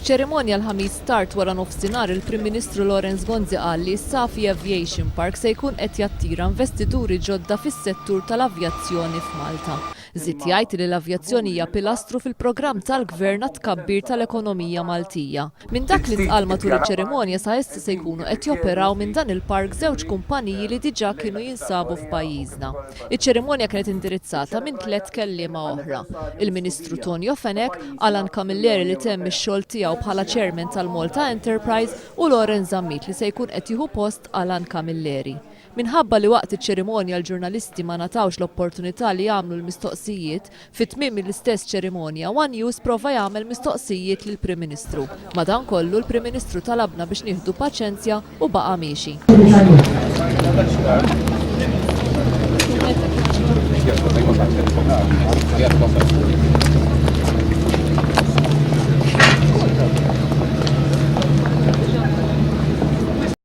F'ċerimonja l-ħamis start wara nofsinhar il-Prim Ministru Lawrence Gonzi qal li s-Safi Aviation Park se jkun qed jattira investituri ġodda fis-settur tal-avjazzjoni f'Malta. Żied jgħid li l-avjazzjoni hija pilastru fil-programm tal-Gvern tkabbir tal-ekonomija Maltija. Minn dak li ntqal matul iċ-ċerimonja sa issa se jkunu qed joperaw minn dan il-park żewġ kumpaniji li diġà kienu jinsabu f'pajjiżna. Iċ-ċerimonja kienet indirizzata minn 3 kelliema oħra. Il-Ministru Tonio Fenek, Alan Camilleri li temm ix-xogħol tiegħu bħala Chairman tal-Malta Enterprise u Lorenz Zammit li se jkun qed jieħu post Alan Camilleri. Minħabba li waqt iċ-ċerimonja l-ġurnalisti ma natawx l-opportunità li jagħmlu l-mistoqsijiet, fit-tmiem l-istess ċerimonja One News prova jagħmel mistoqsijiet lill-Prim Ministru. Madankollu l-Prim Ministru talabna biex nieħdu paċenzja u baqa' miexi.